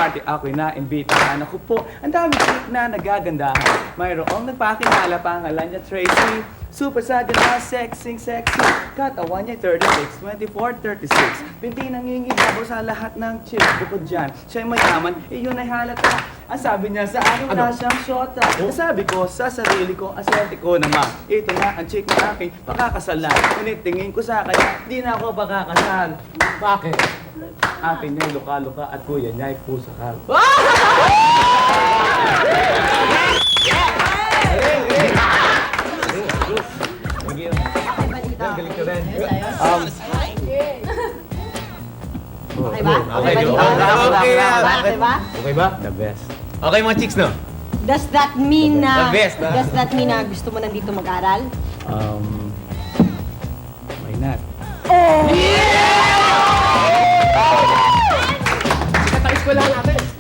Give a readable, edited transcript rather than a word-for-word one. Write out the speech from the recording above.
party, ako'y naimbitahan. Ako po, ang dami chick na nagagandahan. Mayroong nagpakilala, pangalan niya Tracy. Super sa ganda, sexy. Katawan niya 36, 24, 36. Binti nangingibabaw sa lahat ng chicks. Bukod dyan, siya'y mayaman, iyon ay halata. Ang sabi niya sa akin, wala siyang shota. Ang sabi ko sa sarili ko, ang swerte ko naman. Ito na ang chick na aking pakakasalan. Ngunit tingin ko sa kanya, di na ako pakakasal. Bakit? Akin niya'y luka-luka at kuya niya'y pusakal. Galing ka rin. Okay ba? Okay, di ba? Okay ba? Okay ba? The best. Okay mga chicks, no? Does that mean na... The best, ah. Does that mean na gusto mo nandito mag-aral? Why not? Sikat ang eskwelahan natin.